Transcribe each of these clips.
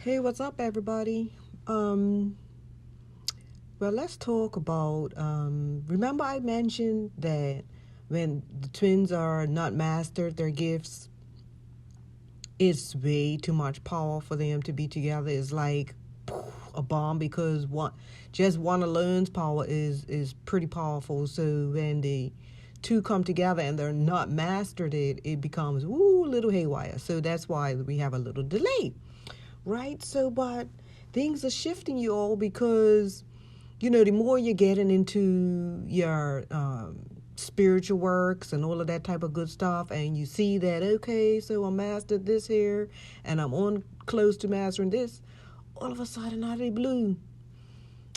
Hey, what's up, everybody? Um, well, let's talk about. Remember, I mentioned that when the twins are not mastered, their gifts, it's way too much power for them to be together. It's like a bomb because one alone's power is pretty powerful. So when the two come together and they're not mastered, it becomes a little haywire. So that's why we have a little delay. Right? So, but things are shifting, you all, because, the more you're getting into your spiritual works and all of that type of good stuff, and you see that, okay, so I mastered this here, and I'm on close to mastering this, all of a sudden, out of the blue,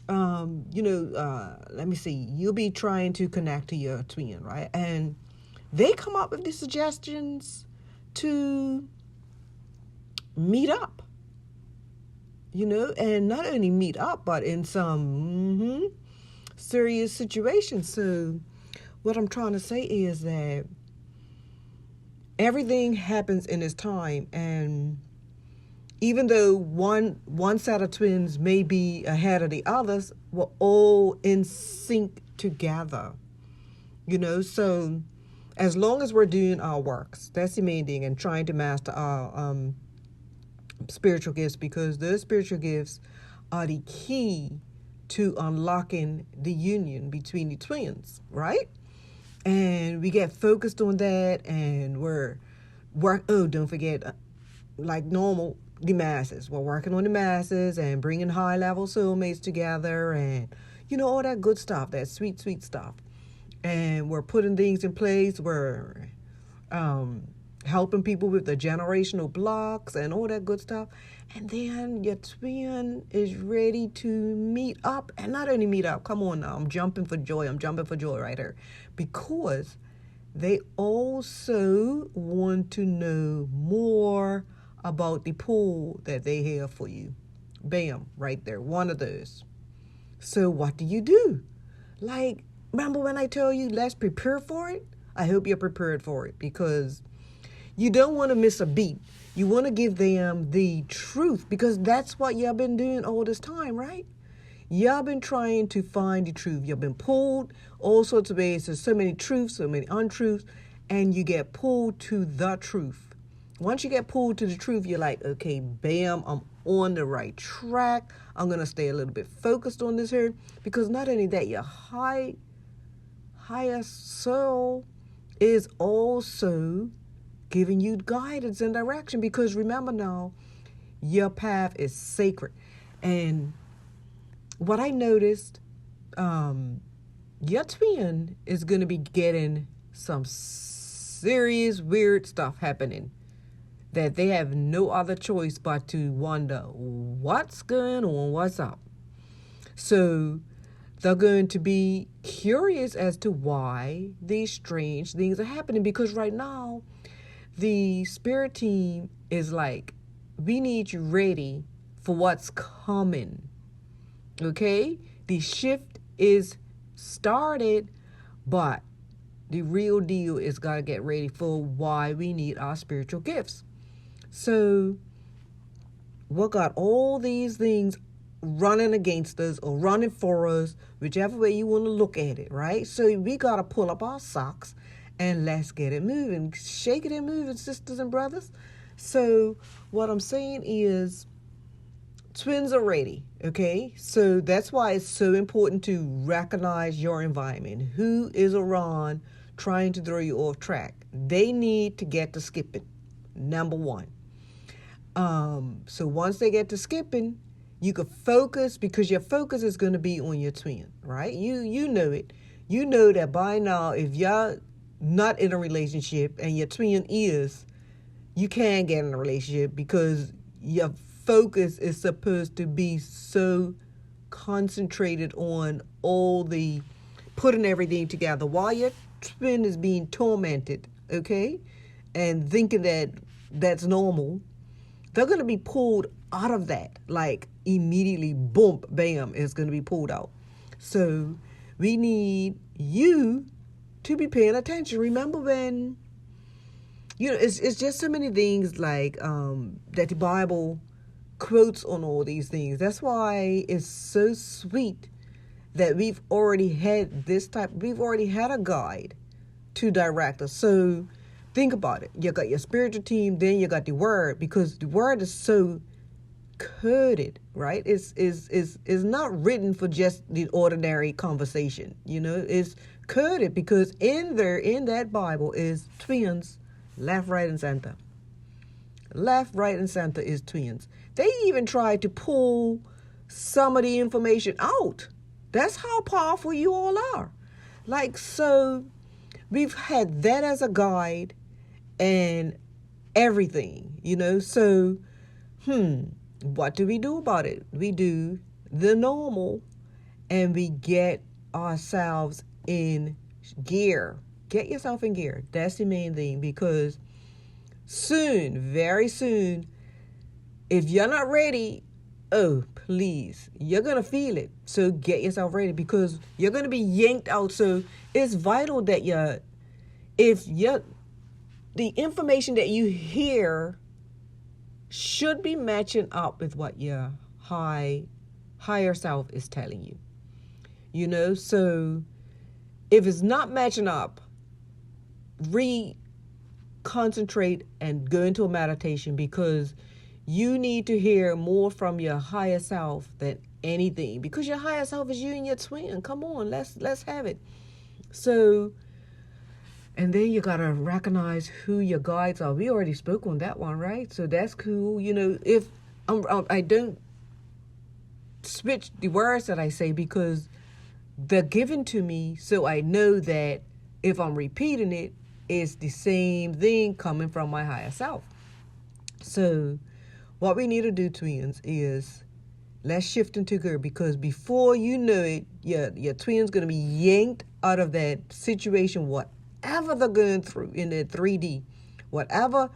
let me see, you'll be trying to connect to your twin, right? And they come up with these suggestions to meet up. And not only meet up, but in some serious situations. So what I'm trying to say is that everything happens in its time. And even though one set of twins may be ahead of the others, we're all in sync together. So as long as we're doing our works, that's the main thing, and trying to master our spiritual gifts, because those spiritual gifts are the key to unlocking the union between the twins, right? And we get focused on that, and don't forget, like normal, the masses. We're working on the masses and bringing high level soulmates together, and all that good stuff, that sweet stuff. And we're putting things in place. We're helping people with the generational blocks and all that good stuff. And then your twin is ready to meet up. And not only meet up, come on now, I'm jumping for joy right here. Because they also want to know more about the pull that they have for you. Bam, right there, one of those. So what do? Like, remember when I tell you, let's prepare for it? I hope you're prepared for it, because you don't want to miss a beat. You want to give them the truth, because that's what y'all been doing all this time, right? Y'all been trying to find the truth. Y'all been pulled all sorts of ways. There's so many truths, so many untruths, and you get pulled to the truth. Once you get pulled to the truth, you're like, okay, bam, I'm on the right track. I'm going to stay a little bit focused on this here, because not only that, your higher soul is also giving you guidance and direction, because remember now, your path is sacred. And what I noticed, your twin is going to be getting some serious weird stuff happening that they have no other choice but to wonder what's going on, what's up. So they're going to be curious as to why these strange things are happening, because right now the spirit team is like, we need you ready for what's coming. Okay? The shift is started, but the real deal is got to get ready for why we need our spiritual gifts. So we got all these things running against us or running for us, whichever way you want to look at it, right? So we got to pull up our socks and let's get it moving. Shake it and moving, sisters and brothers. So what I'm saying is, twins are ready, okay? So that's why it's so important to recognize your environment. Who is around trying to throw you off track? They need to get to skipping, number one. So once they get to skipping, you can focus, because your focus is going to be on your twin, right? You know it. You know that by now, if y'all not in a relationship and your twin is, you can get in a relationship, because your focus is supposed to be so concentrated on all the putting everything together while your twin is being tormented, okay, and thinking that that's normal. They're going to be pulled out of that, like immediately, boom, bam, it's going to be pulled out. So we need you to be paying attention. Remember when, it's just so many things like that the Bible quotes on all these things. That's why it's so sweet that we've already had we've already had a guide to direct us. So think about it. You got your spiritual team, then you got the word, because the word is so coded, right? It's not written for just the ordinary conversation. It's coded because in that Bible is twins, left, right, and center. Left, right, and center is twins. They even tried to pull some of the information out. That's how powerful you all are. So we've had that as a guide and everything, so what do we do about it? We do the normal, and we get ourselves in gear. Get yourself in gear. That's the main thing, because soon, very soon, if you're not ready, oh, please, you're going to feel it. So get yourself ready, because you're going to be yanked out. So it's vital that the information that you hear should be matching up with what your higher self is telling you. So if it's not matching up, concentrate and go into a meditation, because you need to hear more from your higher self than anything, because your higher self is you and your twin. Come on, let's have it. So, and then you got to recognize who your guides are. We already spoke on that one, right? So that's cool. If I don't switch the words that I say, because they're given to me, so I know that if I'm repeating it, it's the same thing coming from my higher self. So what we need to do, twins, is let's shift into gear, because before you know it, your twin's going to be yanked out of that situation, whatever they're going through in their 3D, whatever.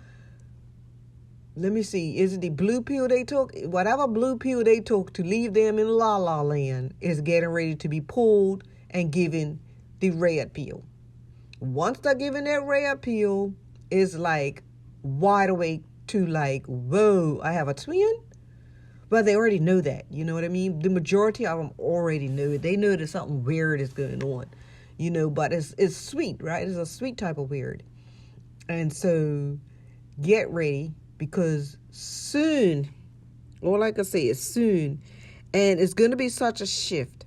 Let me see, is it the blue pill they took? Whatever blue pill they took to leave them in la la land is getting ready to be pulled and given the red pill. Once they're given that red pill, it's like wide awake to whoa, I have a twin? But they already know that, you know what I mean? The majority of them already know it. They know that something weird is going on, but it's sweet, right? It's a sweet type of weird. And so get ready, because soon, all I can say is soon, and it's going to be such a shift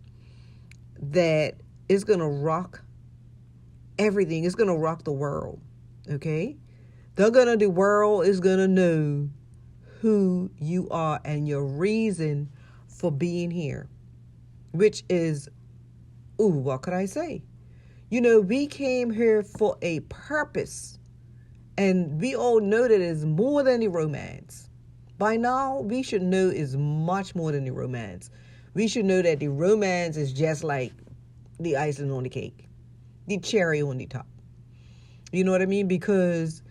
that it's going to rock everything. It's going to rock the world, okay? The world is going to know who you are and your reason for being here, which is, what could I say? We came here for a purpose, and we all know that it's more than the romance. By now, we should know it's much more than the romance. We should know that the romance is just like the icing on the cake, the cherry on the top. You know what I mean? Because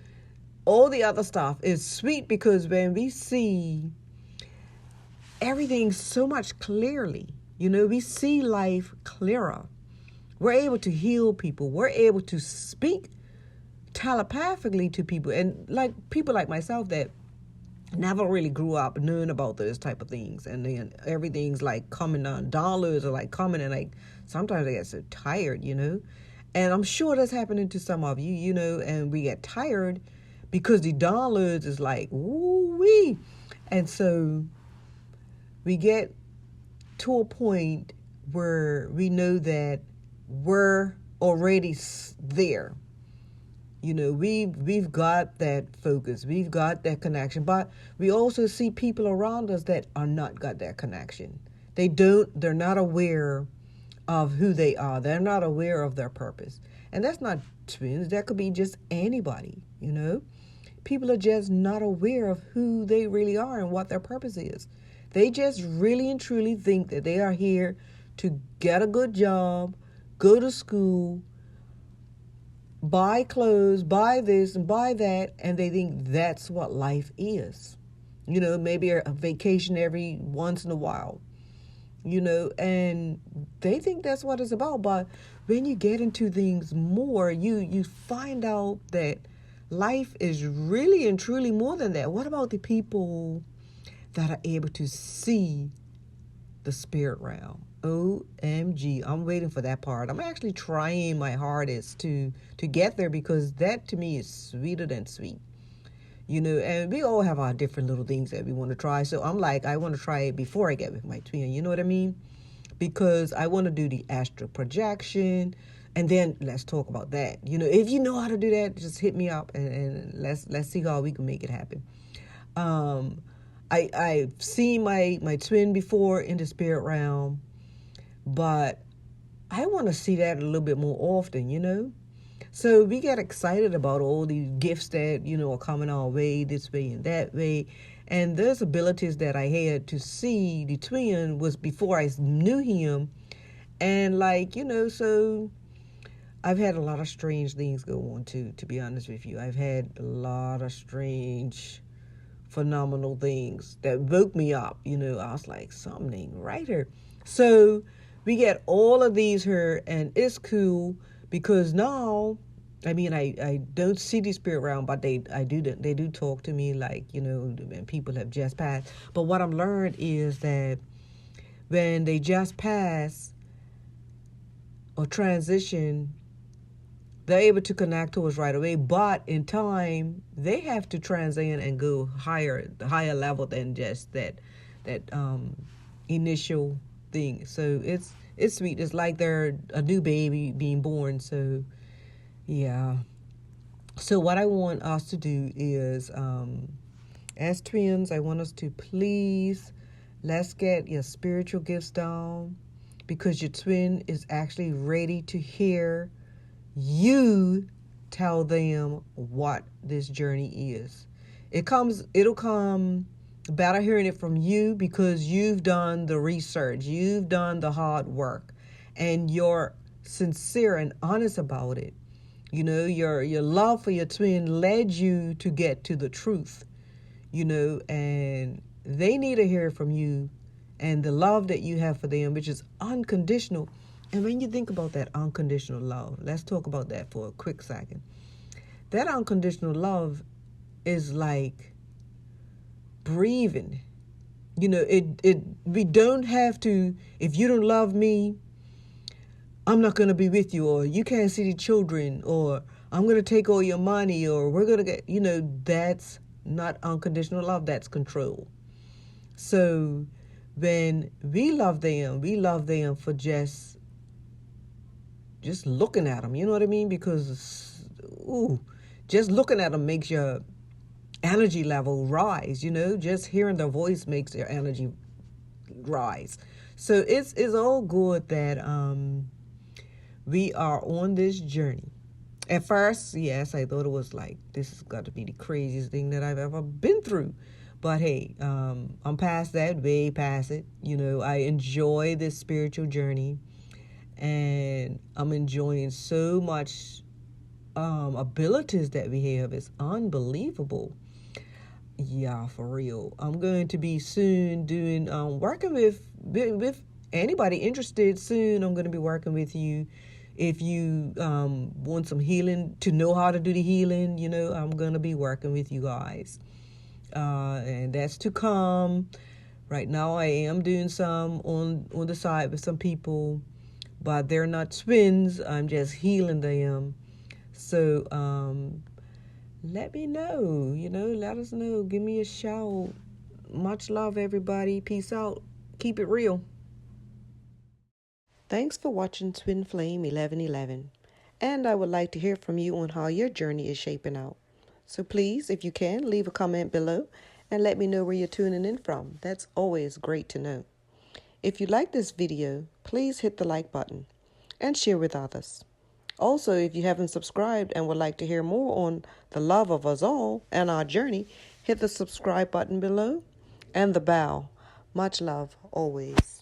all the other stuff is sweet, because when we see everything so much clearly, we see life clearer. We're able to heal people. We're able to speak telepathically to people. And people like myself that never really grew up knowing about those type of things. And then everything's coming on. Dollars are coming, and sometimes I get so tired, And I'm sure that's happening to some of you, and we get tired because the downloads is ooh-wee. And so we get to a point where we know that we're already there. We've got that focus. We've got that connection. But we also see people around us that are not got that connection. They're not aware of who they are. They're not aware of their purpose. And that's not twins. That could be just anybody, People are just not aware of who they really are and what their purpose is. They just really and truly think that they are here to get a good job, go to school, buy clothes, buy this and buy that, and they think that's what life is. Maybe a vacation every once in a while, and they think that's what it's about. But when you get into things more, you find out that life is really and truly more than that. What about the people that are able to see the spirit realm. OMG, I'm waiting for that part. I'm actually trying my hardest to get there, because that to me is sweeter than sweet. And we all have our different little things that we want to try. So I'm like, I want to try it before I get with my twin. You know what I mean? Because I want to do the astral projection, and then let's talk about that. If you know how to do that, just hit me up, and let's see how we can make it happen. I've seen my twin before in the spirit realm, but I want to see that a little bit more often. So we get excited about all these gifts that, are coming our way, this way and that way. And those abilities that I had to see the twin was before I knew him. And so I've had a lot of strange things go on too, to be honest with you. I've had a lot of strange, phenomenal things that woke me up. I was like, something ain't right here. So we get all of these here, and it's cool. Because now, I don't see the spirit realm, but they do talk to me, and people have just passed. But what I've learned is that when they just pass or transition, they're able to connect to us right away. But in time, they have to transcend and go higher level than just that initial thing. So it's sweet. It's like they're a new baby being born. So, yeah. So what I want us to do is, as twins, I want us to please, let's get your spiritual gifts down, because your twin is actually ready to hear you tell them what this journey is. It'll come better hearing it from you, because you've done the research, you've done the hard work, and you're sincere and honest about it. Your love for your twin led you to get to the truth, and they need to hear from you, and the love that you have for them, which is unconditional. And when you think about that unconditional love, let's talk about that for a quick second. That unconditional love is like breathing. We don't have to, if you don't love me, I'm not going to be with you, or you can't see the children, or I'm going to take all your money, or we're going to get, that's not unconditional love, that's control. So when we love them for just looking at them, you know what I mean? Because, just looking at them makes your energy level rise, just hearing their voice makes your energy rise. So it's all good that we are on this journey. At first, yes, I thought it was like, this has got to be the craziest thing that I've ever been through. But hey, I'm past that, way past it. I enjoy this spiritual journey, and I'm enjoying so much abilities that we have. It's unbelievable. Yeah, for real. I'm going to be soon doing working with anybody interested. Soon I'm going to be working with you. If you want some healing, to know how to do the healing, I'm going to be working with you guys. And that's to come. Right now I am doing some on the side with some people, but they're not twins. I'm just healing them. So let me know, let us know. Give me a shout. Much love, everybody. Peace out. Keep it real. Thanks for watching Twin Flame 1111. And I would like to hear from you on how your journey is shaping out. So please, if you can, leave a comment below and let me know where you're tuning in from. That's always great to know. If you like this video, please hit the like button and share with others. Also, if you haven't subscribed and would like to hear more on the love of us all and our journey, hit the subscribe button below and the bell. Much love always.